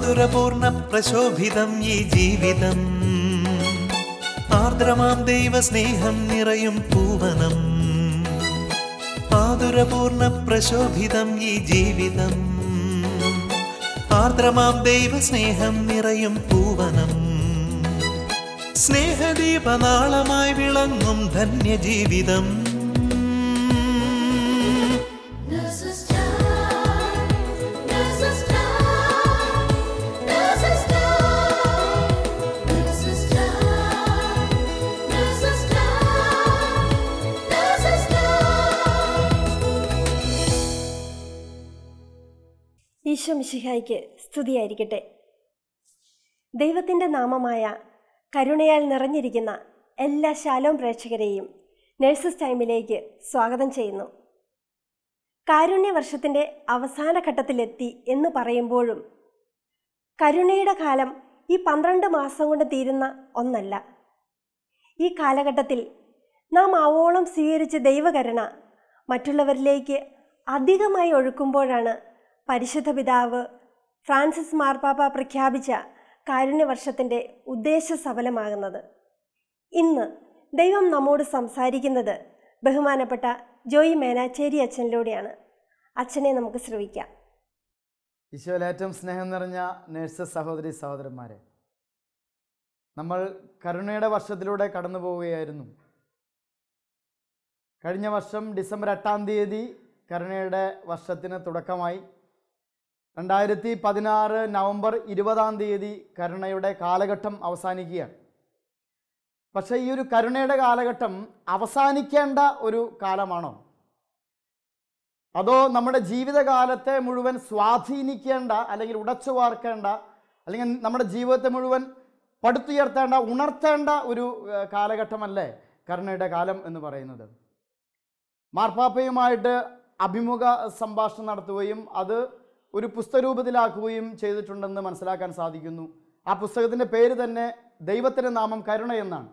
മാധുരപൂർണ്ണ പ്രശോഭിതം ഈ ജീവിതം, ആർദ്രമാം ദൈവസ്നേഹം നിറയും പൂവനം. മാധുരപൂർണ്ണ പ്രശോഭിതം ഈ ജീവിതം, ആർദ്രമാം ദൈവസ്നേഹം നിറയും പൂവനം. സ്നേഹദീപനാളമായി വിളങ്ങും ധന്യജീവിതം. ഈശോ മിശിഹായ്ക്ക് സ്തുതിയായിരിക്കട്ടെ. ദൈവത്തിൻ്റെ നാമമായ കരുണയാൽ നിറഞ്ഞിരിക്കുന്ന എല്ലാ ശാലോം പ്രേക്ഷകരെയും നഴ്സസ് ടൈമിലേക്ക് സ്വാഗതം ചെയ്യുന്നു. കാരുണ്യവർഷത്തിൻ്റെ അവസാന ഘട്ടത്തിലെത്തി എന്ന് പറയുമ്പോഴും കരുണയുടെ കാലം ഈ 12 മാസം കൊണ്ട് തീരുന്ന ഒന്നല്ല. ഈ കാലഘട്ടത്തിൽ നാം ആവോളം സ്വീകരിച്ച ദൈവകരുണ മറ്റുള്ളവരിലേക്ക് അധികമായി ഒഴുക്കുമ്പോഴാണ് പരിശുദ്ധ പിതാവ് ഫ്രാൻസിസ് മാർപ്പാപ്പ പ്രഖ്യാപിച്ച കാരുണ്യവർഷത്തിൻ്റെ ഉദ്ദേശ സഫലമാകുന്നത്. ഇന്ന് ദൈവം നമ്മോട് സംസാരിക്കുന്നത് ബഹുമാനപ്പെട്ട ജോയി മേനാച്ചേരി അച്ഛനിലൂടെയാണ്. അച്ഛനെ നമുക്ക് ശ്രവിക്കാം. ഈശോയിൽ ഏറ്റവും സ്നേഹം നിറഞ്ഞ നഴ്സസ് സഹോദരി സഹോദരന്മാരെ, നമ്മൾ കരുണയുടെ വർഷത്തിലൂടെ കടന്നു പോവുകയായിരുന്നു. കഴിഞ്ഞ വർഷം ഡിസംബർ 8-ാം തീയതി കരുണയുടെ വർഷത്തിന് തുടക്കമായി. 2016 നവംബർ 20-ാം തീയതി കരുണയുടെ കാലഘട്ടം അവസാനിക്കുകയാണ്. പക്ഷേ ഈ ഒരു കരുണയുടെ കാലഘട്ടം അവസാനിക്കേണ്ട ഒരു കാലമാണോ, അതോ നമ്മുടെ ജീവിതകാലത്തെ മുഴുവൻ സ്വാധീനിക്കേണ്ട, അല്ലെങ്കിൽ ഉടച്ചു വാർക്കേണ്ട, അല്ലെങ്കിൽ നമ്മുടെ ജീവിതത്തെ മുഴുവൻ പടുത്തുയർത്തേണ്ട, ഉണർത്തേണ്ട ഒരു കാലഘട്ടമല്ലേ കരുണയുടെ കാലം എന്ന് പറയുന്നത്? മാർപ്പാപ്പയുമായിട്ട് അഭിമുഖ സംഭാഷണം നടത്തുകയും അത് ഒരു പുസ്തകരൂപത്തിലാക്കുകയും ചെയ്തിട്ടുണ്ടെന്ന് മനസ്സിലാക്കാൻ സാധിക്കുന്നു. ആ പുസ്തകത്തിൻ്റെ പേര് തന്നെ ദൈവത്തിൻ്റെ നാമം കരുണ എന്നാണ്.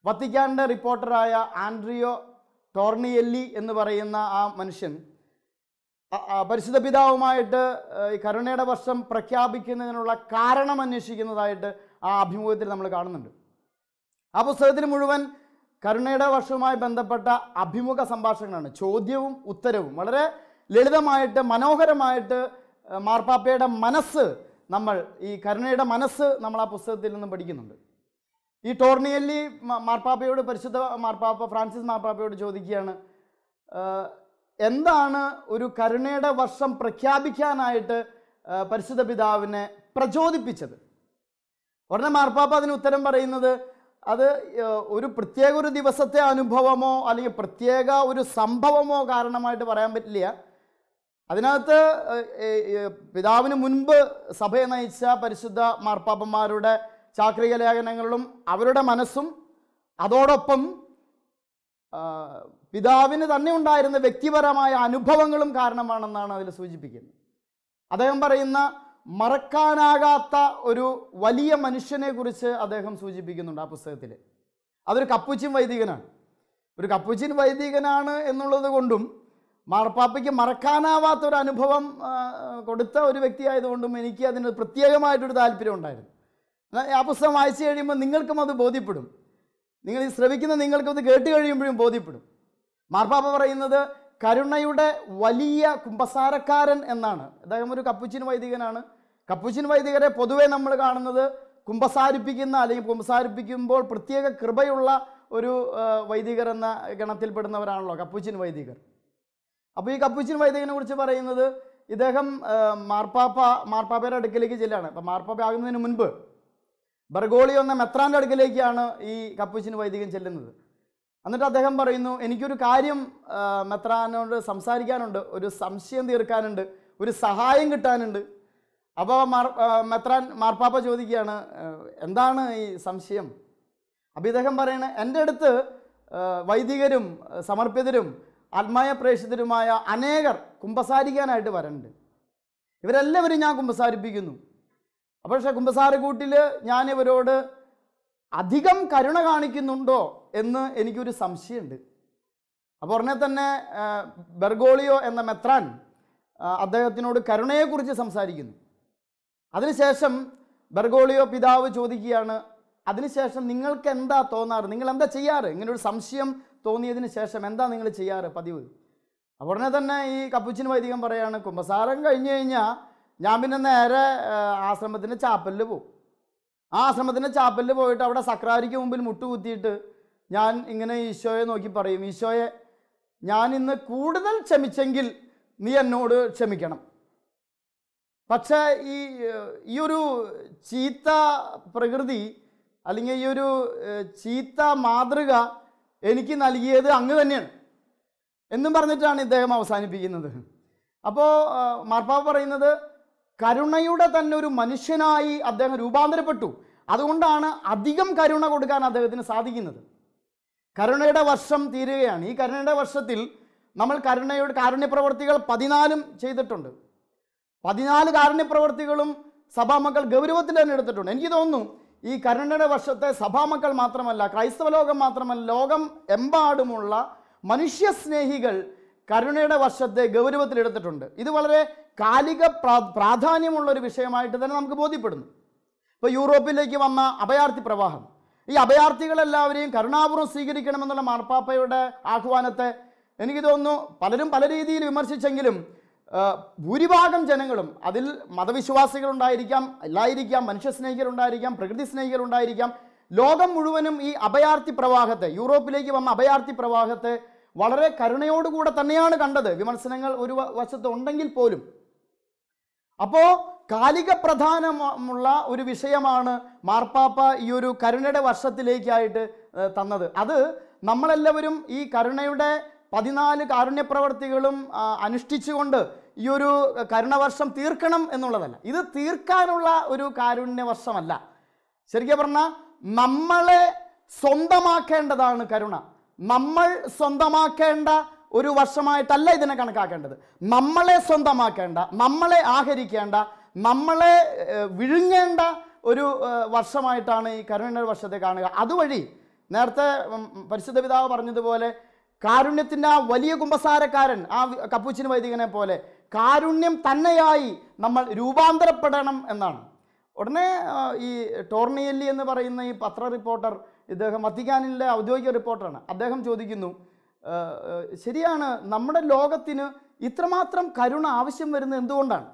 വത്തിക്കാൻ്റെ റിപ്പോർട്ടറായ ആൻഡ്രിയോ ടോർണിയെല്ലി എന്ന് പറയുന്ന ആ മനുഷ്യൻ പരിശുദ്ധ പിതാവുമായിട്ട് ഈ കരുണയുടെ വർഷം പ്രഖ്യാപിക്കുന്നതിനുള്ള കാരണം അന്വേഷിക്കുന്നതായിട്ട് ആ അഭിമുഖത്തിൽ നമ്മൾ കാണുന്നുണ്ട്. ആ പുസ്തകത്തിൽ മുഴുവൻ കരുണയുടെ വർഷവുമായി ബന്ധപ്പെട്ട അഭിമുഖ സംഭാഷണങ്ങളാണ്. ചോദ്യവും ഉത്തരവും വളരെ ലളിതമായിട്ട് മനോഹരമായിട്ട് മാർപ്പാപ്പയുടെ മനസ്സ്, നമ്മൾ ഈ കരുണയുടെ മനസ്സ് നമ്മൾ ആ പുസ്തകത്തിൽ നിന്നും പഠിക്കുന്നുണ്ട്. ഈ ടോർണിയെല്ലി മാർപ്പാപ്പയോട്, പരിശുദ്ധ മാർപ്പാപ്പ ഫ്രാൻസിസ് മാർപ്പാപ്പയോട് ചോദിക്കുകയാണ്, എന്താണ് ഒരു കരുണയുടെ വർഷം പ്രഖ്യാപിക്കാനായിട്ട് പരിശുദ്ധ പിതാവിനെ പ്രചോദിപ്പിച്ചത്? ഉടനെ മാർപ്പാപ്പ അതിന് ഉത്തരം പറയുന്നത്, അത് ഒരു പ്രത്യേക ഒരു ദിവസത്തെ അനുഭവമോ അല്ലെങ്കിൽ പ്രത്യേക ഒരു സംഭവമോ കാരണമായിട്ട് പറയാൻ പറ്റില്ല. അതിനകത്ത് പിതാവിന് മുൻപ് സഭയെ നയിച്ച പരിശുദ്ധ മാർപ്പാപ്പന്മാരുടെ ചാക്രിക ലേഖനങ്ങളും അവരുടെ മനസ്സും അതോടൊപ്പം പിതാവിന് തന്നെ ഉണ്ടായിരുന്ന വ്യക്തിപരമായ അനുഭവങ്ങളും കാരണമാണെന്നാണ് അതിൽ സൂചിപ്പിക്കുന്നത്. അദ്ദേഹം പറയുന്ന മറക്കാനാകാത്ത ഒരു വലിയ മനുഷ്യനെ കുറിച്ച് അദ്ദേഹം സൂചിപ്പിക്കുന്നുണ്ട് ആ പുസ്തകത്തിൽ. അതൊരു കപ്പുച്ചിൻ വൈദികനാണ്. ഒരു കപ്പുച്ചിൻ വൈദികനാണ് എന്നുള്ളത് കൊണ്ടും മാർപ്പാപ്പയ്ക്ക് മറക്കാനാവാത്ത ഒരു അനുഭവം കൊടുത്ത ഒരു വ്യക്തിയായതുകൊണ്ടും എനിക്ക് അതിന് പ്രത്യേകമായിട്ടൊരു താല്പര്യം ഉണ്ടായിരുന്നു. ആ പുസ്തകം വായിച്ചു കഴിയുമ്പോൾ നിങ്ങൾക്കും അത് ബോധ്യപ്പെടും. നിങ്ങൾ ഈ ശ്രവിക്കുന്ന നിങ്ങൾക്കും അത് കേട്ട് കഴിയുമ്പോഴും ബോധ്യപ്പെടും. മാർപ്പാപ്പ പറയുന്നത് കരുണയുടെ വലിയ കുമ്പസാരക്കാരൻ എന്നാണ്. അദ്ദേഹം ഒരു കപ്പുച്ചിൻ വൈദികനാണ്. കപ്പുച്ചിൻ വൈദികരെ പൊതുവെ നമ്മൾ കാണുന്നത് കുമ്പസാരിപ്പിക്കുന്ന, അല്ലെങ്കിൽ കുമ്പസാരിപ്പിക്കുമ്പോൾ പ്രത്യേക കൃപയുള്ള ഒരു വൈദികർ എന്ന ഗണത്തിൽപ്പെടുന്നവരാണല്ലോ കപ്പുച്ചിൻ വൈദികർ. അപ്പോൾ ഈ കപ്പുച്ചിൻ വൈദികനെ കുറിച്ച് പറയുന്നത്, ഇദ്ദേഹം മാർപ്പാപ്പയുടെ അടുക്കിലേക്ക് ചെല്ലാണ്. അപ്പം മാർപ്പാപ്പ ആകുന്നതിന് മുൻപ് ബർഗോളിയോ എന്ന മെത്രാൻ്റെ അടുക്കിലേക്കാണ് ഈ കപ്പുച്ചിൻ വൈദികൻ ചെല്ലുന്നത്. എന്നിട്ട് അദ്ദേഹം പറയുന്നു, എനിക്കൊരു കാര്യം മെത്രാനോട് സംസാരിക്കാനുണ്ട്, ഒരു സംശയം തീർക്കാനുണ്ട്, ഒരു സഹായം കിട്ടാനുണ്ട്. അപ്പോൾ മാർപ്പാപ്പ ചോദിക്കുകയാണ്, എന്താണ് ഈ സംശയം? അപ്പോൾ ഇദ്ദേഹം പറയണേ, എൻ്റെ അടുത്ത് വൈദികരും സമർപ്പിതരും ആത്മായ പ്രേക്ഷിതരുമായ അനേകർ കുമ്പസാരിക്കാനായിട്ട് വരണ്ട്. ഇവരെല്ലാവരും ഞാൻ കുമ്പസാരിപ്പിക്കുന്നു. പക്ഷേ കുമ്പസാരക്കൂട്ടിൽ ഞാൻ ഇവരോട് അധികം കരുണ കാണിക്കുന്നുണ്ടോ എന്ന് എനിക്കൊരു സംശയമുണ്ട്. അപ്പോൾ ഉടനെ തന്നെ ബെർഗോളിയോ എന്ന മെത്രാൻ അദ്ദേഹത്തിനോട് കരുണയെക്കുറിച്ച് സംസാരിക്കുന്നു. അതിനുശേഷം ബെർഗോളിയോ പിതാവ് ചോദിക്കുകയാണ്, അതിനുശേഷം നിങ്ങൾക്ക് എന്താ തോന്നാറ്, നിങ്ങൾ എന്താ ചെയ്യാറ്, ഇങ്ങനൊരു സംശയം തോന്നിയതിന് ശേഷം എന്താ നിങ്ങൾ ചെയ്യാറ് പതിവ്? ഉടനെ തന്നെ ഈ കപ്പുച്ചിൻ വൈദികൻ പറയാണ്, കുമ്പസാരം കഴിഞ്ഞ് കഴിഞ്ഞാൽ ഞാൻ പിന്നെ നേരെ ആശ്രമത്തിൻ്റെ ചാപ്പലിൽ പോകും. ആ ആശ്രമത്തിൻ്റെ ചാപ്പലിൽ പോയിട്ട് അവിടെ സക്രാരിക്ക് മുമ്പിൽ മുട്ടുകുത്തിയിട്ട് ഞാൻ ഇങ്ങനെ ഈശോയെ നോക്കി പറയും, ഈശോയെ ഞാൻ ഇന്ന് കൂടുതൽ ക്ഷമിച്ചെങ്കിൽ നീ എന്നോട് ക്ഷമിക്കണം. പക്ഷേ ഈ ഒരു ചീത്ത പ്രകൃതി അല്ലെങ്കിൽ ഈ ഒരു ചീത്ത മാതൃക എനിക്ക് നൽകിയത് അങ്ങ് തന്നെയാണ് എന്നും പറഞ്ഞിട്ടാണ് ഇദ്ദേഹം അവസാനിപ്പിക്കുന്നത്. അപ്പോൾ മാർപ്പാപ്പ പറയുന്നത് കരുണയുടെ തന്നെ ഒരു മനുഷ്യനായി അദ്ദേഹം രൂപാന്തരപ്പെട്ടു. അതുകൊണ്ടാണ് അധികം കരുണ കൊടുക്കാൻ അദ്ദേഹത്തിന് സാധിക്കുന്നത്. കരുണയുടെ വർഷം തീരുകയാണ്. ഈ കരുണയുടെ വർഷത്തിൽ നമ്മൾ കാരുണ്യപ്രവർത്തികൾ 14 ചെയ്തിട്ടുണ്ട്. 14 കാരുണ്യപ്രവർത്തികളും സഭാമക്കൾ ഗൗരവത്തിൽ തന്നെ എടുത്തിട്ടുണ്ട്. എനിക്ക് തോന്നുന്നു ഈ കരുണയുടെ വർഷത്തെ സഭാമക്കൾ മാത്രമല്ല, ക്രൈസ്തവ ലോകം മാത്രമല്ല, ലോകം എമ്പാടുമുള്ള മനുഷ്യസ്നേഹികൾ കരുണയുടെ വർഷത്തെ ഗൗരവത്തിലെടുത്തിട്ടുണ്ട്. ഇത് വളരെ കാലിക പ്രാധാന്യമുള്ളൊരു വിഷയമായിട്ട് തന്നെ നമുക്ക് ബോധ്യപ്പെടുന്നു. ഇപ്പോൾ യൂറോപ്പിലേക്ക് വന്ന അഭയാർത്ഥി പ്രവാഹം, ഈ അഭയാർത്ഥികളെല്ലാവരെയും കരുണാപൂർവ്വം സ്വീകരിക്കണമെന്നുള്ള മാർപ്പാപ്പയുടെ ആഹ്വാനത്തെ എനിക്ക് തോന്നുന്നു പലരും പല രീതിയിൽ വിമർശിച്ചെങ്കിലും ഭൂരിഭാഗം ജനങ്ങളും, അതിൽ മതവിശ്വാസികളുണ്ടായിരിക്കാം, അല്ലായിരിക്കാം, മനുഷ്യസ്നേഹികളുണ്ടായിരിക്കാം, പ്രകൃതി സ്നേഹികളുണ്ടായിരിക്കാം, ലോകം മുഴുവനും ഈ അഭയാർത്ഥി പ്രവാഹത്തെ, യൂറോപ്പിലേക്ക് വന്ന അഭയാർത്ഥി പ്രവാഹത്തെ വളരെ കരുണയോടുകൂടെ തന്നെയാണ് കണ്ടത്. വിമർശനങ്ങൾ ഒരു വശത്ത് ഉണ്ടെങ്കിൽ പോലും. അപ്പോൾ കാലിക പ്രധാനമുള്ള ഒരു വിഷയമാണ് മാർപ്പാപ്പ ഈ ഒരു കരുണയുടെ വർഷത്തിലേക്കായിട്ട് തന്നത്. അത് നമ്മളെല്ലാവരും ഈ കരുണയുടെ 14 കാരുണ്യപ്രവർത്തികളും അനുഷ്ഠിച്ചുകൊണ്ട് ഈ ഒരു കരുണവർഷം തീർക്കണം എന്നുള്ളതല്ല. ഇത് തീർക്കാനുള്ള ഒരു കാരുണ്യവർഷമല്ല. ശരിക്കും പറഞ്ഞാൽ നമ്മളെ സ്വന്തമാക്കേണ്ടതാണ് കരുണ. നമ്മൾ സ്വന്തമാക്കേണ്ട ഒരു വർഷമായിട്ടല്ല ഇതിനെ കണക്കാക്കേണ്ടത്. നമ്മളെ സ്വന്തമാക്കേണ്ട, നമ്മളെ ആഹരിക്കേണ്ട, നമ്മളെ വിഴുങ്ങേണ്ട ഒരു വർഷമായിട്ടാണ് ഈ കരുണയുടെ വർഷത്തെ കാണുക. അതുവഴി നേരത്തെ പരിശുദ്ധ പിതാവ് പറഞ്ഞതുപോലെ കാരുണ്യത്തിൻ്റെ ആ വലിയ കുമ്പസാരക്കാരൻ, ആ കപ്പുച്ചിൻ വൈദികനെ പോലെ കാരുണ്യം തന്നെയായി നമ്മൾ രൂപാന്തരപ്പെടണം എന്നാണ്. ഉടനെ ഈ ടോർണിയെല്ലി എന്ന് പറയുന്ന ഈ പത്ര റിപ്പോർട്ടർ, ഇദ്ദേഹം വത്തിക്കാനിലെ ഔദ്യോഗിക റിപ്പോർട്ടറാണ്, അദ്ദേഹം ചോദിക്കുന്നു, ശരിയാണ്, നമ്മുടെ ലോകത്തിന് ഇത്രമാത്രം കരുണ ആവശ്യം വരുന്നത് എന്തുകൊണ്ടാണ്?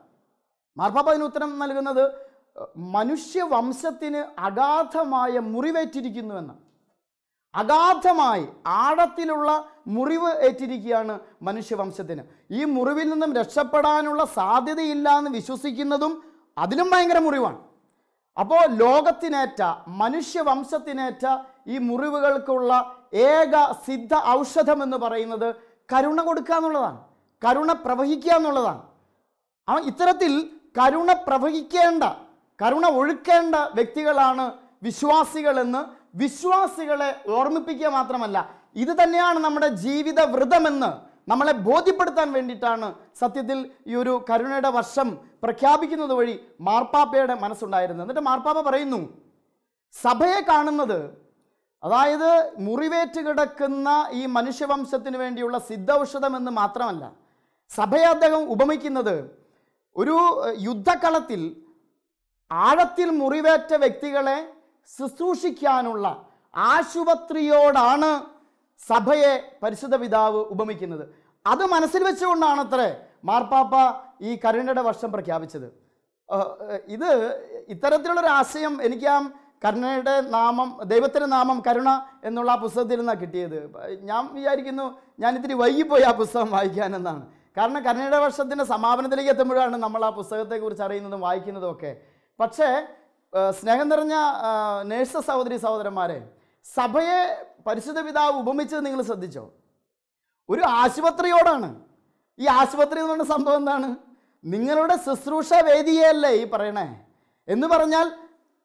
മാർപ്പാപ്പ അതിന് ഉത്തരം നൽകുന്നത് മനുഷ്യവംശത്തിന് അഗാധമായ മുറിവേറ്റിരിക്കുന്നു എന്നാണ്. അഗാധമായി ആഴത്തിലുള്ള മുറിവ് ഏറ്റിരിക്കുകയാണ് മനുഷ്യവംശത്തിന്. ഈ മുറിവിൽ നിന്നും രക്ഷപ്പെടാനുള്ള സാധ്യതയില്ല എന്ന് വിശ്വസിക്കുന്നതും അതിലും ഭയങ്കര മുറിവാണ്. അപ്പോൾ ലോകത്തിനേറ്റ, മനുഷ്യവംശത്തിനേറ്റ ഈ മുറിവുകൾക്കുള്ള ഏക സിദ്ധ ഔഷധം എന്ന് പറയുന്നത് കരുണ കൊടുക്കുക എന്നുള്ളതാണ്, കരുണ പ്രവഹിക്കുക എന്നുള്ളതാണ്. ഇത്തരത്തിൽ കരുണ പ്രവഹിക്കേണ്ട, കരുണ ഒഴുക്കേണ്ട വ്യക്തികളാണ് വിശ്വാസികളെന്ന് വിശ്വാസികളെ ഓർമ്മിപ്പിക്കുക മാത്രമല്ല, ഇത് തന്നെയാണ് നമ്മുടെ ജീവിത വ്രതമെന്ന് നമ്മളെ ബോധ്യപ്പെടുത്താൻ വേണ്ടിയിട്ടാണ് സത്യത്തിൽ ഈ ഒരു കരുണയുടെ വർഷം പ്രഖ്യാപിക്കുന്നത് വഴി മാർപ്പാപ്പയുടെ മനസ്സുണ്ടായിരുന്നത്. എന്നിട്ട് മാർപ്പാപ്പ പറയുന്നു, സഭയെ കാണുന്നത്, അതായത് മുറിവേറ്റ് കിടക്കുന്ന ഈ മനുഷ്യവംശത്തിന് വേണ്ടിയുള്ള സിദ്ധൌഷധം എന്ന് മാത്രമല്ല, സഭയെ അദ്ദേഹം ഉപമിക്കുന്നത് ഒരു യുദ്ധക്കളത്തിൽ ആഴത്തിൽ മുറിവേറ്റ വ്യക്തികളെ ശുശ്രൂഷിക്കാനുള്ള ആശുപത്രിയോടാണ് സഭയെ പരിശുദ്ധ പിതാവ് ഉപമിക്കുന്നത്. അത് മനസ്സിൽ വെച്ചുകൊണ്ടാണ് അത്രേ മാർപ്പാപ്പ ഈ കരുണയുടെ വർഷം പ്രഖ്യാപിച്ചത്. ഇത് ഇത്തരത്തിലുള്ളൊരു ആശയം എനിക്ക് ആ കരുണയുടെ നാമം, ദൈവത്തിൻ്റെ നാമം കരുണ എന്നുള്ള ആ പുസ്തകത്തിൽ നിന്നാണ് കിട്ടിയത്. ഞാൻ വിചാരിക്കുന്നു ഞാൻ ഇത്തിരി വൈകിപ്പോയി ആ പുസ്തകം വായിക്കാനെന്നാണ്. കാരണം കരുണയുടെ വർഷത്തിൻ്റെ സമാപനത്തിലേക്ക് എത്തുമ്പോഴാണ് നമ്മൾ ആ പുസ്തകത്തെക്കുറിച്ച് അറിയുന്നതും വായിക്കുന്നതും ഒക്കെ. പക്ഷേ സ്നേഹം നിറഞ്ഞ നേഴ്സ് സഹോദരന്മാരെ, സഭയെ പരിശുദ്ധ പിതാവ് ഉപമിച്ചത് നിങ്ങൾ ശ്രദ്ധിച്ചോ? ഒരു ആശുപത്രിയോടാണ്. ഈ ആശുപത്രി എന്ന് പറഞ്ഞ സംഭവം എന്താണ്? നിങ്ങളുടെ ശുശ്രൂഷ വേദിയല്ലേ ഈ പറയണേ എന്ന് പറഞ്ഞാൽ,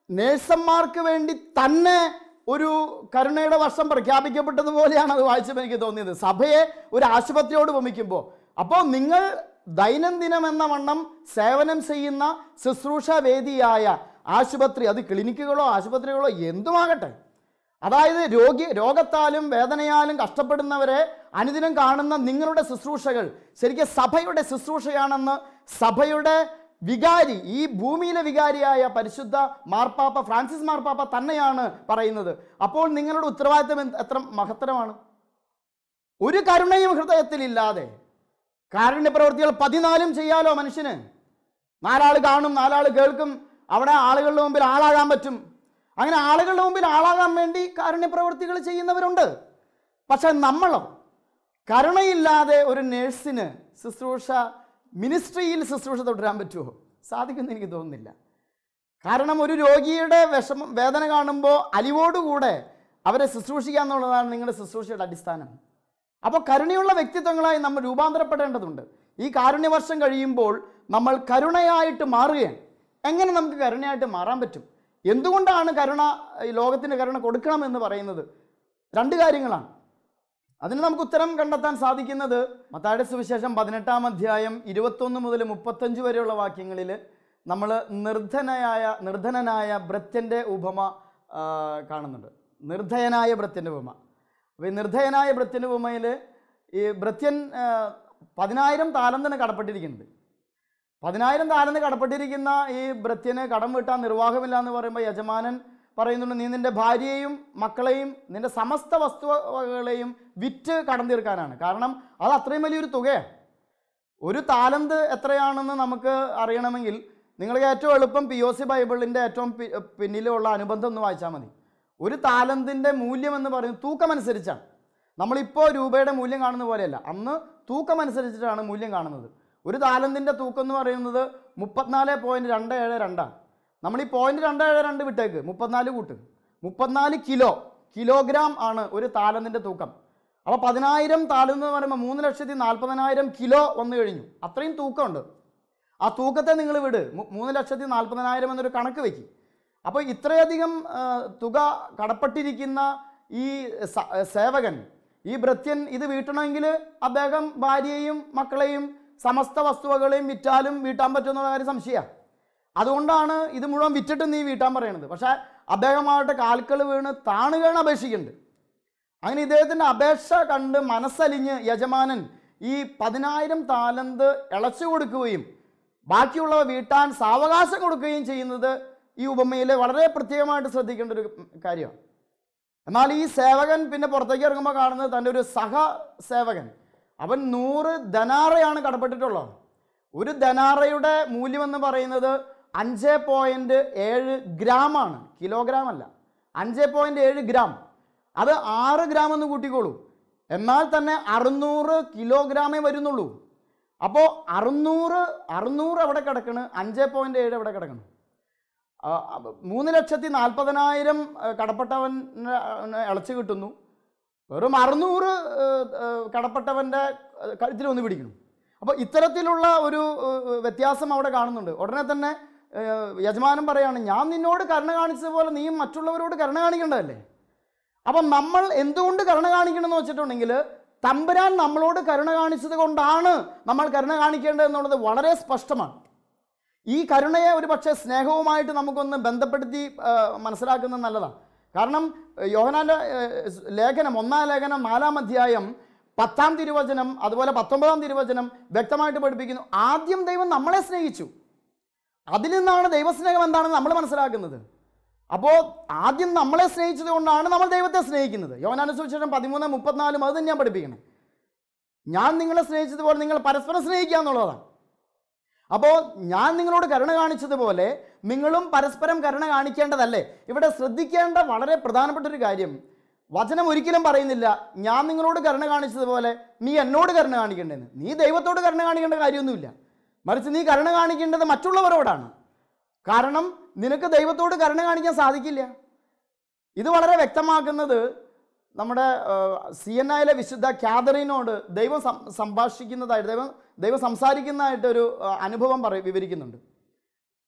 നേഴ്സന്മാർക്ക് വേണ്ടി തന്നെ ഒരു കരുണയുടെ വർഷം പ്രഖ്യാപിക്കപ്പെട്ടതുപോലെയാണ് അത് വായിച്ചപ്പോൾ എനിക്ക് തോന്നിയത്. സഭയെ ഒരു ആശുപത്രിയോട് ഉപമിക്കുമ്പോൾ, അപ്പോൾ നിങ്ങൾ ദൈനംദിനം എന്ന വണ്ണം സേവനം ചെയ്യുന്ന ശുശ്രൂഷ വേദിയായ ആശുപത്രി, അത് ക്ലിനിക്കുകളോ ആശുപത്രികളോ എന്തുമാകട്ടെ, അതായത് രോഗത്താലും വേദനയാലും കഷ്ടപ്പെടുന്നവരെ അനുദിനം കാണുന്ന നിങ്ങളുടെ ശുശ്രൂഷകൾ ശരിക്കും സഭയുടെ ശുശ്രൂഷയാണെന്ന് സഭയുടെ വികാരി, ഈ ഭൂമിയിലെ വികാരിയായ പരിശുദ്ധ മാർപ്പാപ്പ ഫ്രാൻസിസ് മാർപ്പാപ്പ തന്നെയാണ് പറയുന്നത്. അപ്പോൾ നിങ്ങളുടെ ഉത്തരവാദിത്വം എത്ര മഹത്തരമാണ്. ഒരു കരുണയും ഹൃദയത്തിലില്ലാതെ കാരുണ്യ പ്രവൃത്തികൾ 14 ചെയ്യാലോ മനുഷ്യന്. 4 ആൾ കാണും, 4 ആൾ കേൾക്കും, അവിടെ ആളുകളുടെ മുമ്പിൽ ആളാകാൻ പറ്റും. അങ്ങനെ ആളുകളുടെ മുമ്പിൽ ആളാകാൻ വേണ്ടി കാരുണ്യ പ്രവൃത്തികൾ ചെയ്യുന്നവരുണ്ട്. പക്ഷെ നമ്മളോ കരുണയില്ലാതെ ഒരു നേഴ്സിന് ശുശ്രൂഷ, മിനിസ്ട്രിയിൽ ശുശ്രൂഷ തുടരാൻ പറ്റുമോ? സാധിക്കുമെന്ന് എനിക്ക് തോന്നുന്നില്ല. കാരണം ഒരു രോഗിയുടെ വേദന കാണുമ്പോൾ അലിവോടുകൂടെ അവരെ ശുശ്രൂഷിക്കുക എന്നുള്ളതാണ് നിങ്ങളുടെ ശുശ്രൂഷയുടെ അടിസ്ഥാനം. അപ്പോൾ കരുണയുള്ള വ്യക്തിത്വങ്ങളായി നമ്മൾ രൂപാന്തരപ്പെടേണ്ടതുണ്ട്. ഈ കാരുണ്യവർഷം കഴിയുമ്പോൾ നമ്മൾ കരുണയായിട്ട് മാറുകയാണ്. എങ്ങനെ നമുക്ക് കരുണയായിട്ട് മാറാൻ പറ്റും? എന്തുകൊണ്ടാണ് കരുണ, ഈ ലോകത്തിന് കരുണ കൊടുക്കണമെന്ന് പറയുന്നത്? 2 കാര്യങ്ങളാണ്. അതിന് നമുക്ക് ഉത്തരം കണ്ടെത്താൻ സാധിക്കുന്നത് മത്തായിയുടെ സുവിശേഷം 18-ാം അധ്യായം 21 മുതൽ 35 വരെയുള്ള വാക്യങ്ങളിൽ നമ്മൾ നിർധനനായ ഭൃത്യൻ്റെ ഉപമ കാണുന്നുണ്ട്. നിർദ്ധയനായ ഭൃത്യൻ്റെ ഉപമ. അപ്പോൾ ഈ നിർദ്ധയനായ ഭൃത്യൻ്റെ ഉപമയിൽ ഈ ഭൃത്യൻ 10,000 താലന്തിന് കടപ്പെട്ടിരിക്കുന്നത്. 10,000 താലന്ത് കടപ്പെട്ടിരിക്കുന്ന ഈ ഭൃത്യന് കടം വീട്ടാൻ നിർവാഹമില്ല എന്ന് പറയുമ്പോൾ യജമാനൻ പറയുന്നുണ്ട്, നീ നിൻ്റെ ഭാര്യയെയും മക്കളെയും നിൻ്റെ സമസ്ത വസ്തുവകളെയും വിറ്റ് കടം തീർക്കാനാണ്. കാരണം അത് അത്രയും വലിയൊരു തുകയാണ്. ഒരു താലന്ത് എത്രയാണെന്ന് നമുക്ക് അറിയണമെങ്കിൽ നിങ്ങൾക്ക് ഏറ്റവും എളുപ്പം POC ബൈബിളിൻ്റെ ഏറ്റവും പിന്നിലുള്ള അനുബന്ധം ഒന്ന് വായിച്ചാൽ മതി. ഒരു താലന്തിൻ്റെ മൂല്യം എന്ന് പറയുന്നത് തൂക്കമനുസരിച്ചാണ്. നമ്മളിപ്പോൾ രൂപയുടെ മൂല്യം കാണുന്ന പോലെയല്ല, അന്ന് തൂക്കമനുസരിച്ചിട്ടാണ് മൂല്യം കാണുന്നത്. ഒരു താലന്തിൻ്റെ തൂക്കം എന്ന് പറയുന്നത് 34.272 നമ്മൾ ഈ 0.272 വിട്ടേക്ക് 34 കൂട്ട് 34 കിലോഗ്രാം ആണ് ഒരു താലന്തിൻ്റെ തൂക്കം. അപ്പോൾ 10,000 താലന്ത് എന്ന് പറയുമ്പോൾ 3,40,000 കിലോ വന്നു കഴിഞ്ഞു. അത്രയും തൂക്കമുണ്ട്. ആ തൂക്കത്തെ നിങ്ങൾ വിട്, 3,40,000 എന്നൊരു കണക്ക് വയ്ക്കും. അപ്പോൾ ഇത്രയധികം തുക കടപ്പെട്ടിരിക്കുന്ന ഈ സേവകൻ, ഈ ഭൃത്യൻ ഇത് വീട്ടണമെങ്കിൽ അദ്ദേഹം ഭാര്യയെയും മക്കളെയും സമസ്ത വസ്തുവകളെയും വിറ്റാലും വീട്ടാൻ പറ്റുമെന്നുള്ള കാര്യം സംശയമാണ്. അതുകൊണ്ടാണ് ഇത് മുഴുവൻ വിറ്റിട്ട് നീ വീട്ടാൻ പറയണത്. പക്ഷേ അദ്ദേഹമാവട്ടെ കാൽക്കൾ വീണ് താണുകയാണ് അപേക്ഷിക്കുന്നുണ്ട്. അങ്ങനെ ഇദ്ദേഹത്തിൻ്റെ അപേക്ഷ കണ്ട് മനസ്സലിഞ്ഞ് യജമാനൻ ഈ 10,000 താലന്ത് ഇളച്ചു കൊടുക്കുകയും ബാക്കിയുള്ളവ വീട്ടാൻ സാവകാശം കൊടുക്കുകയും ചെയ്യുന്നത് ഈ ഉപമയിൽ വളരെ പ്രത്യേകമായിട്ട് ശ്രദ്ധിക്കേണ്ട ഒരു കാര്യമാണ്. എന്നാൽ ഈ സേവകൻ പിന്നെ പുറത്തേക്ക് ഇറങ്ങുമ്പോൾ കാണുന്നത് തൻ്റെ ഒരു സഹസേവകൻ, അവൻ 100 ധനാറയാണ് കടപ്പെട്ടിട്ടുള്ളത്. ഒരു ധനാറയുടെ മൂല്യം എന്ന് പറയുന്നത് 5.7 ഗ്രാമാണ്, കിലോഗ്രാം അല്ല. 5.7 ഗ്രാം, അത് 6 ഗ്രാം എന്ന് കൂട്ടിക്കോളൂ. എന്നാൽ തന്നെ 600 കിലോഗ്രാമേ വരുന്നുള്ളൂ. അപ്പോൾ 600 എവിടെ കിടക്കണ്? 5.7 എവിടെ കിടക്കണം? 3,40,000 കടപ്പെട്ടവൻ ഇളച്ചു കിട്ടുന്നു, വെറും 600 കടപ്പെട്ടവൻ്റെ കഴുത്തിൽ ഒന്ന് പിടിക്കണം. അപ്പോൾ ഇത്തരത്തിലുള്ള ഒരു വ്യത്യാസം അവിടെ കാണുന്നുണ്ട്. ഉടനെ തന്നെ യജമാനൻ പറയാണ്, ഞാൻ നിന്നോട് കരുണ കാണിച്ചതുപോലെ നീ മറ്റുള്ളവരോട് കരുണ കാണിക്കേണ്ടതല്ലേ. അപ്പം നമ്മൾ എന്തുകൊണ്ട് കരുണ കാണിക്കണം എന്ന് വെച്ചിട്ടുണ്ടെങ്കിൽ തമ്പുരാൻ നമ്മളോട് കരുണ കാണിച്ചത് കൊണ്ടാണ് നമ്മൾ കരുണ കാണിക്കേണ്ടത് എന്നുള്ളത് വളരെ സ്പഷ്ടമാണ്. ഈ കരുണയെ ഒരു പക്ഷേ സ്നേഹവുമായിട്ട് നമുക്കൊന്ന് ബന്ധപ്പെടുത്തി മനസ്സിലാക്കുന്നത് നല്ലതാണ്. കാരണം യോഹന്നാൻ്റെ ലേഖനം 1-ാം ലേഖനം 4-ാം അധ്യായം 10-ാം തിരുവചനം അതുപോലെ 19-ാം തിരുവചനം വ്യക്തമായിട്ട് പഠിപ്പിക്കുന്നു, ആദ്യം ദൈവം നമ്മളെ സ്നേഹിച്ചു. അതിൽ നിന്നാണ് ദൈവസ്നേഹം എന്താണെന്ന് നമ്മൾ മനസ്സിലാക്കുന്നത്. അപ്പോൾ ആദ്യം നമ്മളെ സ്നേഹിച്ചത് കൊണ്ടാണ് നമ്മൾ ദൈവത്തെ സ്നേഹിക്കുന്നത്. യോഹന്നാന്റെ സുവിശേഷം 13:34 അത് തന്നെയാണ് പഠിപ്പിക്കുന്നത്. ഞാൻ നിങ്ങളെ സ്നേഹിച്ചതുപോലെ നിങ്ങൾ പരസ്പരം സ്നേഹിക്കുക എന്നുള്ളതാണ്. അപ്പോൾ ഞാൻ നിങ്ങളോട് കരുണ കാണിച്ചതുപോലെ നിങ്ങളും പരസ്പരം കരുണ കാണിക്കേണ്ടതല്ലേ. ഇവിടെ ശ്രദ്ധിക്കേണ്ട വളരെ പ്രധാനപ്പെട്ട ഒരു കാര്യം, വചനം ഒരിക്കലും പറയുന്നില്ല ഞാൻ നിങ്ങളോട് കരുണ കാണിച്ചതുപോലെ നീ എന്നോട് കരുണ കാണിക്കേണ്ടതെന്ന്. നീ ദൈവത്തോട് കരുണ കാണിക്കേണ്ട കാര്യമൊന്നുമില്ല, മറിച്ച് നീ കരുണ കാണിക്കേണ്ടത് മറ്റുള്ളവരോടാണ്. കാരണം നിനക്ക് ദൈവത്തോട് കരുണ കാണിക്കാൻ സാധിക്കില്ല. ഇത് വളരെ വ്യക്തമാക്കുന്നത് നമ്മുടെ CNIയിലെ വിശുദ്ധ കാതറീനോട് ദൈവം സംഭാഷിക്കുന്നതായിട്ട് ദൈവം സംസാരിക്കുന്നതായിട്ടൊരു അനുഭവം വിവരിക്കുന്നുണ്ട്.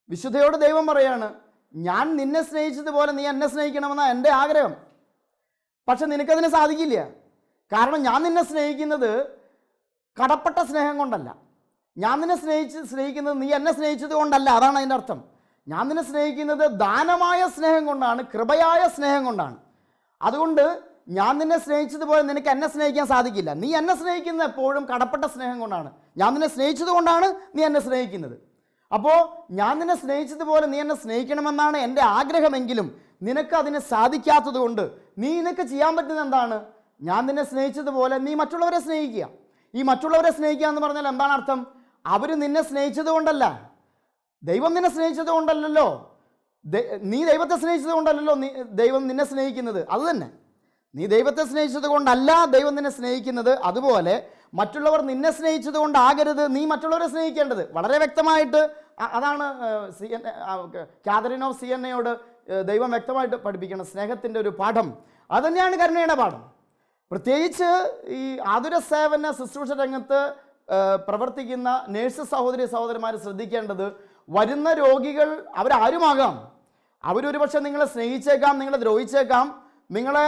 വിശുദ്ധയോട് ദൈവം പറയാണ്, ഞാൻ നിന്നെ സ്നേഹിച്ചതുപോലെ നീ എന്നെ സ്നേഹിക്കണമെന്നാണ് എൻ്റെ ആഗ്രഹം. പക്ഷെ നിനക്കതിന് സാധിക്കില്ല. കാരണം ഞാൻ നിന്നെ സ്നേഹിക്കുന്നത് കടപ്പെട്ട സ്നേഹം കൊണ്ടല്ല, ഞാൻ നിന്നെ സ്നേഹിക്കുന്നത് നീ എന്നെ സ്നേഹിച്ചത് കൊണ്ടല്ല. അതാണ് അതിൻ്റെ അർത്ഥം. ഞാൻ നിന്നെ സ്നേഹിക്കുന്നത് ദാനമായ സ്നേഹം കൊണ്ടാണ്, കൃപയായ സ്നേഹം കൊണ്ടാണ്. അതുകൊണ്ട് ഞാൻ നിന്നെ സ്നേഹിച്ചതുപോലെ നിനക്ക് എന്നെ സ്നേഹിക്കാൻ സാധിക്കില്ല. നീ എന്നെ സ്നേഹിക്കുന്നത് എപ്പോഴും കടപ്പെട്ട സ്നേഹം കൊണ്ടാണ്. ഞാൻ നിന്നെ സ്നേഹിച്ചത് കൊണ്ടാണ് നീ എന്നെ സ്നേഹിക്കുന്നത്. അപ്പോൾ ഞാൻ നിന്നെ സ്നേഹിച്ചതുപോലെ നീ എന്നെ സ്നേഹിക്കണമെന്നാണ് എൻ്റെ ആഗ്രഹമെങ്കിലും നിനക്ക് അതിന് സാധിക്കാത്തത് കൊണ്ട് നിനക്ക് ചെയ്യാൻ പറ്റുന്നത് എന്താണ്? ഞാൻ നിന്നെ സ്നേഹിച്ചതുപോലെ നീ മറ്റുള്ളവരെ സ്നേഹിക്കുക. ഈ മറ്റുള്ളവരെ സ്നേഹിക്കുക എന്ന് പറഞ്ഞാൽ എന്താണ് അർത്ഥം? അവർ നിന്നെ സ്നേഹിച്ചത് കൊണ്ടല്ല, ദൈവം നിന്നെ സ്നേഹിച്ചത് കൊണ്ടല്ലല്ലോ, നീ ദൈവത്തെ സ്നേഹിച്ചത് കൊണ്ടല്ലല്ലോ ദൈവം നിന്നെ സ്നേഹിക്കുന്നത്. അത് തന്നെ, നീ ദൈവത്തെ സ്നേഹിച്ചത് കൊണ്ടല്ല ദൈവം നിന്നെ സ്നേഹിക്കുന്നത്. അതുപോലെ മറ്റുള്ളവർ നിന്നെ സ്നേഹിച്ചത് കൊണ്ടാകരുത് നീ മറ്റുള്ളവരെ സ്നേഹിക്കേണ്ടത്. വളരെ വ്യക്തമായിട്ട് അതാണ് കാതറിൻ ഓഫ് സിയന്നയോട് ദൈവം വ്യക്തമായിട്ട് പഠിപ്പിക്കണം സ്നേഹത്തിൻ്റെ ഒരു പാഠം. അതുതന്നെയാണ് കരുണയുടെ പാഠം. പ്രത്യേകിച്ച് ഈ ആതുര സേവന ശുശ്രൂഷ രംഗത്ത് പ്രവർത്തിക്കുന്ന നേഴ്സ് സഹോദരി സഹോദരന്മാർ ശ്രദ്ധിക്കേണ്ടത്, വരുന്ന രോഗികൾ അവരാരുമാകാം, അവരൊരു പക്ഷേ നിങ്ങളെ സ്നേഹിച്ചേക്കാം, നിങ്ങളെ ദ്രോഹിച്ചേക്കാം, നിങ്ങളെ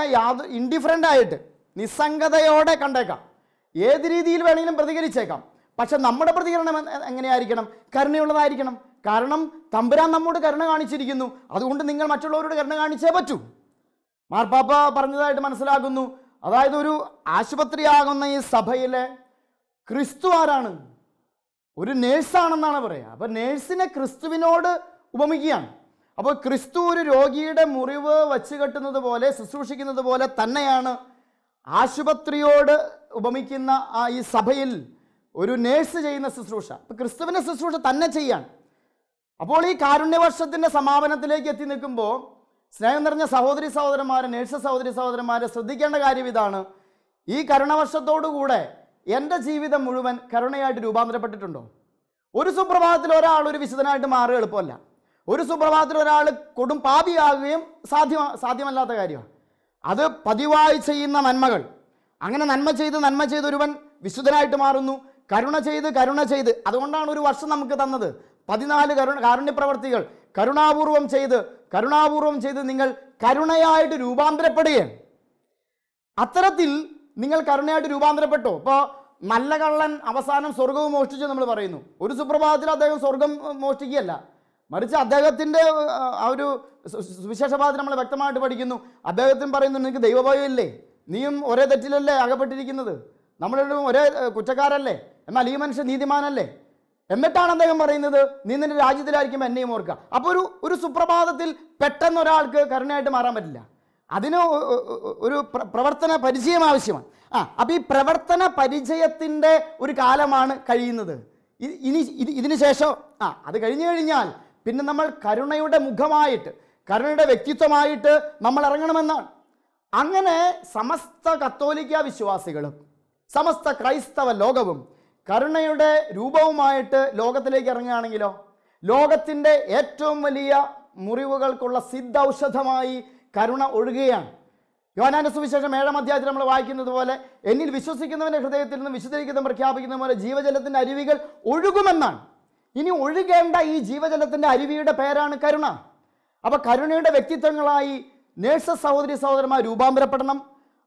ഇൻഡിഫറൻ്റ് ആയിട്ട് നിസ്സംഗതയോടെ കണ്ടേക്കാം, ഏത് രീതിയിൽ വേണമെങ്കിലും പ്രതികരിച്ചേക്കാം. പക്ഷെ നമ്മുടെ പ്രതികരണം എങ്ങനെയായിരിക്കണം? കരുണയുള്ളതായിരിക്കണം. കാരണം തമ്പുരാൻ നമ്മോട് കരുണ കാണിച്ചിരിക്കുന്നു, അതുകൊണ്ട് നിങ്ങൾ മറ്റുള്ളവരോട് കരുണ കാണിച്ചേ പറ്റൂ. മാർപ്പാപ്പ പറഞ്ഞതായിട്ട് മനസ്സിലാക്കുന്നു. അതായത് ഒരു ആശുപത്രിയാകുന്ന ഈ സഭയിലെ ക്രിസ്തു ആരാണ്? ഒരു നേഴ്സാണെന്നാണ് പറയുക. അപ്പോൾ നേഴ്സിനെ ക്രിസ്തുവിനോട് ഉപമിക്കുകയാണ്. അപ്പോൾ ക്രിസ്തു ഒരു രോഗിയുടെ മുറിവ് വച്ച് കെട്ടുന്നത് പോലെ ശുശ്രൂഷിക്കുന്നത് പോലെ തന്നെയാണ് ആശുപത്രിയോട് ഉപമിക്കുന്ന ഈ സഭയിൽ ഒരു നേഴ്സ് ചെയ്യുന്ന ശുശ്രൂഷ. അപ്പോൾ ക്രിസ്തുവിൻ്റെ ശുശ്രൂഷ തന്നെ ചെയ്യാൻ. അപ്പോൾ ഈ കാരുണ്യവർഷത്തിൻ്റെ സമാപനത്തിലേക്ക് എത്തി നിൽക്കുമ്പോൾ സ്നേഹം നിറഞ്ഞ സഹോദരി സഹോദരന്മാരെ, നേഴ്സ് സഹോദരി സഹോദരന്മാരെ ശ്രദ്ധിക്കേണ്ട കാര്യം ഇതാണ്. ഈ കരുണവർഷത്തോടുകൂടെ എൻ്റെ ജീവിതം മുഴുവൻ കരുണയായിട്ട് രൂപാന്തരപ്പെട്ടിട്ടുണ്ടോ? ഒരു സുപ്രഭാതത്തിൽ ഒരാൾ ഒരു വിശുദ്ധനായിട്ട് മാറുക എളുപ്പമല്ല. ഒരു സുപ്രഭാതത്തിൽ ഒരാൾ കൊടും പാപിയാകുകയും സാധ്യമല്ലാത്ത കാര്യമാണ്. അത് പതിവായി ചെയ്യുന്ന നന്മകൾ, അങ്ങനെ നന്മ ചെയ്ത് ഒരുവൻ വിശുദ്ധനായിട്ട് മാറുന്നു. കരുണ ചെയ്ത് അതുകൊണ്ടാണ് ഒരു വർഷം നമുക്ക് തന്നത് 14 കാരുണ്യപ്രവർത്തികൾ. കരുണാപൂർവം ചെയ്ത് നിങ്ങൾ കരുണയായിട്ട് രൂപാന്തരപ്പെടുകയാണ്. അത്തരത്തിൽ നിങ്ങൾ കരുണയായിട്ട് രൂപാന്തരപ്പെട്ടോ? ഇപ്പോൾ നല്ല കള്ളൻ അവസാനം സ്വർഗവും മോഷ്ടിച്ചു നമ്മൾ പറയുന്നു. ഒരു സുപ്രഭാതത്തിൽ അദ്ദേഹം സ്വർഗം മോഷ്ടിക്കുകയല്ല, മറിച്ച് അദ്ദേഹത്തിൻ്റെ ആ ഒരു സുവിശേഷഭാഗത്തിൽ നമ്മൾ വ്യക്തമായിട്ട് പഠിക്കുന്നു. അദ്ദേഹത്തിന് പറയുന്നു, നിനക്ക് ദൈവഭയം ഇല്ലേ? നീയും ഒരേ തെറ്റിലല്ലേ അകപ്പെട്ടിരിക്കുന്നത്? നമ്മളെല്ലാം ഒരേ കുറ്റക്കാരല്ലേ? എന്നാൽ ഈ മനുഷ്യൻ നീതിമാനല്ലേ? എന്നിട്ടാണ് അദ്ദേഹം പറയുന്നത്, നീ നിന്റെ രാജ്യത്തിലായിരിക്കും എന്നെയും ഓർക്കുക. അപ്പോൾ ഒരു സുപ്രഭാതത്തിൽ പെട്ടെന്ന് ഒരാൾക്ക് കരുണയായിട്ട് മാറാൻ പറ്റില്ല. അതിന് ഒരു പ്രവർത്തന പരിചയം ആവശ്യമാണ്. അപ്പോൾ ഈ പ്രവർത്തന പരിചയത്തിൻ്റെ ഒരു കാലമാണ് കഴിയുന്നത്. ഇതിന് ശേഷം അത് കഴിഞ്ഞു കഴിഞ്ഞാൽ പിന്നെ നമ്മൾ കരുണയുടെ മുഖമായിട്ട്, കരുണയുടെ വ്യക്തിത്വമായിട്ട് നമ്മൾ ഇറങ്ങണമെന്നാണ്. അങ്ങനെ സമസ്ത കത്തോലിക്ക വിശ്വാസികളും സമസ്ത ക്രൈസ്തവ ലോകവും കരുണയുടെ രൂപവുമായിട്ട് ലോകത്തിലേക്ക് ഇറങ്ങുകയാണെങ്കിലോ, ലോകത്തിൻ്റെ ഏറ്റവും വലിയ മുറിവുകൾക്കുള്ള സിദ്ധൌഷധമായി കരുണ ഒഴുകുകയാണ്. യോഹന്നാന്റെ സുവിശേഷം 7-ാം അധ്യായത്തിൽ നമ്മൾ വായിക്കുന്നത് പോലെ, എന്നിൽ വിശ്വസിക്കുന്നവൻ്റെ ഹൃദയത്തിൽ നിന്ന് വിശുദ്ധീകരിക്കുന്ന പ്രഖ്യാപിക്കുന്ന പോലെ ജീവജലത്തിൻ്റെ അരുവികൾ ഒഴുകുമെന്നാണ്. ഇനി ഒഴുകേണ്ട ഈ ജീവജലത്തിൻ്റെ അരുവിയുടെ പേരാണ് കരുണ. അപ്പോൾ കരുണയുടെ വ്യക്തിത്വങ്ങളായി നേഴ്സ് സഹോദരി സഹോദരന്മാർ രൂപാന്തരപ്പെടണം.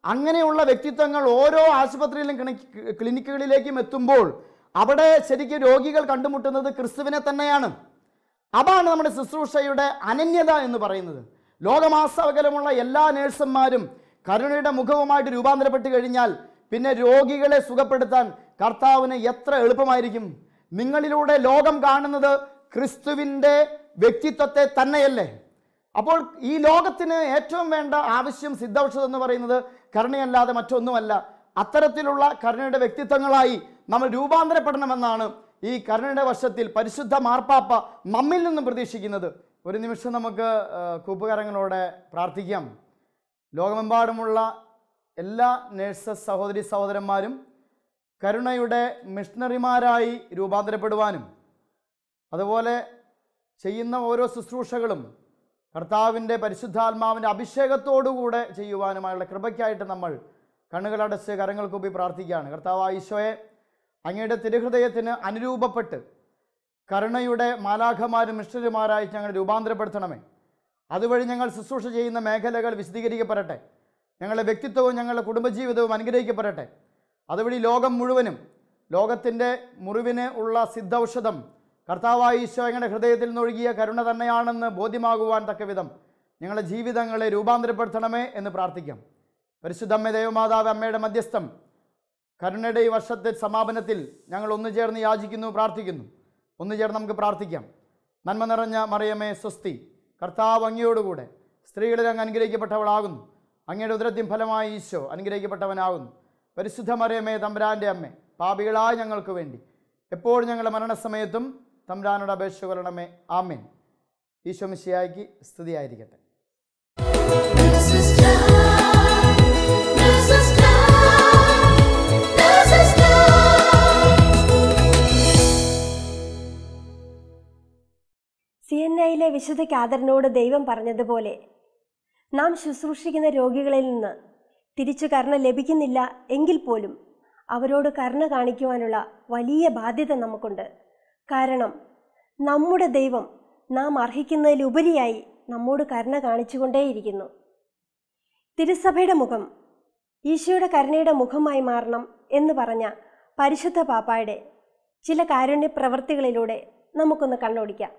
അങ്ങനെയുള്ള വ്യക്തിത്വങ്ങൾ ഓരോ ആശുപത്രിയിലും ക്ലിനിക്കുകളിലേക്കും എത്തുമ്പോൾ അവിടെ ശരിക്കും രോഗികൾ കണ്ടുമുട്ടുന്നത് ക്രിസ്തുവിനെ തന്നെയാണ്. അതാണ് നമ്മുടെ ശുശ്രൂഷയുടെ അനന്യത എന്ന് പറയുന്നത്. ലോകമാസകലമുള്ള എല്ലാ നേഴ്സുമാരും കരുണയുടെ മുഖവുമായിട്ട് രൂപാന്തരപ്പെട്ട് കഴിഞ്ഞാൽ പിന്നെ രോഗികളെ സുഖപ്പെടുത്താൻ കർത്താവിന് എത്ര എളുപ്പമായിരിക്കും. നിങ്ങളിലൂടെ ലോകം കാണുന്നത് ക്രിസ്തുവിൻ്റെ വ്യക്തിത്വത്തെ തന്നെയല്ലേ? അപ്പോൾ ഈ ലോകത്തിന് ഏറ്റവും വേണ്ട ആവശ്യം സിദ്ധൌഷധം എന്ന് പറയുന്നത് കരുണയല്ലാതെ മറ്റൊന്നുമല്ല. അത്തരത്തിലുള്ള കരുണയുടെ വ്യക്തിത്വങ്ങളായി നമ്മൾ രൂപാന്തരപ്പെടണമെന്നാണ് ഈ കരുണയുടെ വർഷത്തിൽ പരിശുദ്ധ മാർപ്പാപ്പ നമ്മിൽ നിന്നും പ്രതീക്ഷിക്കുന്നത്. ഒരു നിമിഷം നമുക്ക് കൂപ്പുകരങ്ങളോടെ പ്രാർത്ഥിക്കാം. ലോകമെമ്പാടുമുള്ള എല്ലാ നേഴ്സസ് സഹോദരി സഹോദരന്മാരും കരുണയുടെ മിഷണറിമാരായി രൂപാന്തരപ്പെടുവാനും അതുപോലെ ചെയ്യുന്ന ഓരോ ശുശ്രൂഷകളും കർത്താവിൻ്റെ പരിശുദ്ധാത്മാവിൻ്റെ അഭിഷേകത്തോടുകൂടെ ചെയ്യുവാനുമായുള്ള കൃപയ്ക്കായിട്ട് നമ്മൾ കണ്ണുകളടച്ച് കരങ്ങൾ കൂപ്പി പ്രാർത്ഥിക്കുകയാണ്. കർത്താവായ ഈശോയെ, അങ്ങയുടെ തിരുഹൃദയത്തിന് അനുരൂപപ്പെട്ട് കരുണയുടെ മാലാഖമാരും മിഷണറിമാരായി ഞങ്ങൾ രൂപാന്തരപ്പെടുത്തണമേ. അതുവഴി ഞങ്ങൾ ശുശ്രൂഷ ചെയ്യുന്ന മേഖലകൾ വിശദീകരിക്കപ്പെടട്ടെ. ഞങ്ങളുടെ വ്യക്തിത്വവും ഞങ്ങളുടെ കുടുംബജീവിതവും അനുഗ്രഹിക്കപ്പെടട്ടെ. അതുവഴി ലോകം മുഴുവനും ലോകത്തിൻ്റെ മുറിവിന് ഉള്ള സിദ്ധൌഷധം കർത്താവായ ഈശോ ഞങ്ങളുടെ ഹൃദയത്തിൽ നിന്നൊഴുകിയ കരുണ തന്നെയാണെന്ന് ബോധ്യമാകുവാൻ തക്കവിധം ഞങ്ങളുടെ ജീവിതങ്ങളെ രൂപാന്തരപ്പെടുത്തണമേ എന്ന് പ്രാർത്ഥിക്കാം. പരിശുദ്ധമ്മ ദേവമാതാവ് അമ്മയുടെ മധ്യസ്ഥം കരുണയുടെ ഈ വർഷത്തെ സമാപനത്തിൽ ഞങ്ങൾ ഒന്നു ചേർന്ന് യാചിക്കുന്നു, പ്രാർത്ഥിക്കുന്നു. ഒന്ന് ചേർന്ന് നമുക്ക് പ്രാർത്ഥിക്കാം. നന്മ നിറഞ്ഞ മറിയമേ സ്വസ്തി, കർത്താവ് അങ്ങയോടുകൂടെ സ്ത്രീകളിൽ അങ്ങ് അനുഗ്രഹിക്കപ്പെട്ടവളാകുന്നു. അങ്ങയുടെ ഉദരത്തിൻ ഫലമായി ഈശോ അനുഗ്രഹിക്കപ്പെട്ടവനാകുന്നു. പരിശുദ്ധ മറിയമേ തമ്പുരാൻ്റെ അമ്മേ, പാപികളായ ഞങ്ങൾക്ക് വേണ്ടി എപ്പോഴും ഞങ്ങളുടെ മരണസമയത്തും തമ്പുരാനോട് അപേക്ഷ കൊള്ളണമേ. ആമേൻ. ഈശോ മിശിഹായ്ക്ക് സ്തുതിയായിരിക്കട്ടെ. സിയന്നയിലെ വിശുദ്ധ കാതറിനോട് ദൈവം പറഞ്ഞതുപോലെ നാം ശുശ്രൂഷിക്കുന്ന രോഗികളിൽ നിന്ന് തിരിച്ചു കരുണ ലഭിക്കുന്നില്ല എങ്കിൽ പോലും അവരോട് കരുണ കാണിക്കുവാനുള്ള വലിയ ബാധ്യത നമുക്കുണ്ട്. കാരണം നമ്മുടെ ദൈവം നാം അർഹിക്കുന്നതിലുപരിയായി നമ്മോട് കരുണ കാണിച്ചുകൊണ്ടേയിരിക്കുന്നു. തിരുസഭയുടെ മുഖം ഈശോയുടെ കരുണയുടെ മുഖമായി മാറണം എന്ന് പറഞ്ഞ പരിശുദ്ധ പാപ്പായുടെ ചില കാരുണ്യ പ്രവൃത്തികളിലൂടെ നമുക്കൊന്ന് കണ്ണോടിക്കാം.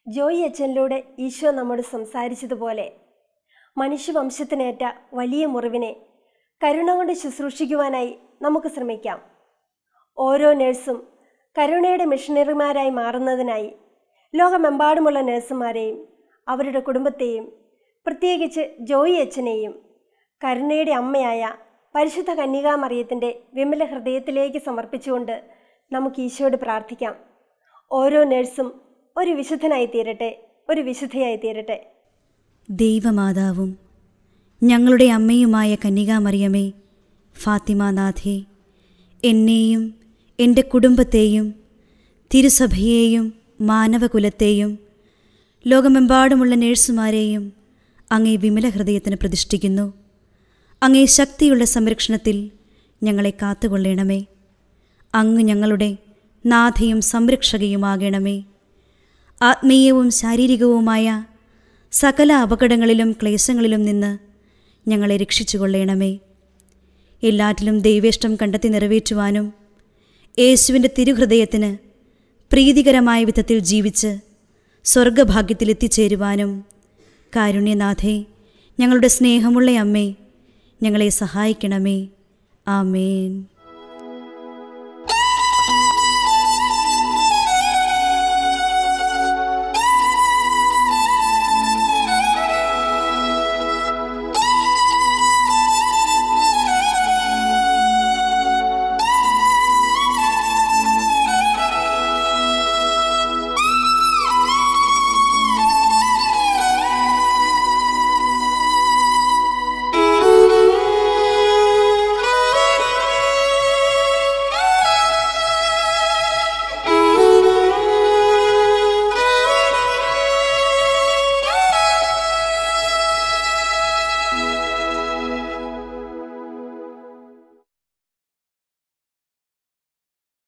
ജോയി അച്ഛനിലൂടെ ഈശോ നമ്മോട് സംസാരിച്ചതുപോലെ മനുഷ്യവംശത്തിനേറ്റ വലിയ മുറിവിനെ കരുണ കൊണ്ട് ശുശ്രൂഷിക്കുവാനായി നമുക്ക് ശ്രമിക്കാം. ഓരോ നഴ്സും കരുണയുടെ മിഷണറിമാരായി മാറുന്നതിനായി ലോകമെമ്പാടുമുള്ള നഴ്സുമാരെയും അവരുടെ കുടുംബത്തെയും പ്രത്യേകിച്ച് ജോയി അച്ഛനെയും കരുണയുടെ അമ്മയായ പരിശുദ്ധ കന്യകാമറിയത്തിൻ്റെ വിമല ഹൃദയത്തിലേക്ക് സമർപ്പിച്ചുകൊണ്ട് നമുക്ക് ഈശോയോട് പ്രാർത്ഥിക്കാം. ഓരോ നഴ്സും ഒരു വിശുദ്ധനായി തീരട്ടെ, ഒരു വിശുദ്ധയായി തീരട്ടെ. ദൈവമാതാവും ഞങ്ങളുടെ അമ്മയുമായ കന്യകാമറിയമേ, ഫാത്തിമാനാഥേ, എന്നെയും എൻ്റെ കുടുംബത്തെയും തിരുസഭയെയും മാനവകുലത്തെയും ലോകമെമ്പാടുമുള്ള നേഴ്സുമാരെയും അങ്ങേ വിമല ഹൃദയത്തിന് പ്രതിഷ്ഠിക്കുന്നു. അങ്ങേ ശക്തിയുള്ള സംരക്ഷണത്തിൽ ഞങ്ങളെ കാത്തുകൊള്ളണമേ. അങ്ങ് ഞങ്ങളുടെ നാഥയും സംരക്ഷകയുമാകണമേ. ആത്മീയവും ശാരീരികവുമായ സകല അപകടങ്ങളിലും ക്ലേശങ്ങളിലും നിന്ന് ഞങ്ങളെ രക്ഷിച്ചുകൊള്ളണമേ. എല്ലാറ്റിലും ദൈവേഷ്ടം കണ്ടെത്തി നിറവേറ്റുവാനും യേശുവിൻ്റെ തിരുഹൃദയത്തിന് പ്രീതികരമായ വിധത്തിൽ ജീവിച്ച് സ്വർഗഭാഗ്യത്തിലെത്തിച്ചേരുവാനും കാരുണ്യനാഥേ, ഞങ്ങളുടെ സ്നേഹമുള്ള അമ്മേ, ഞങ്ങളെ സഹായിക്കണമേ. ആമേൻ.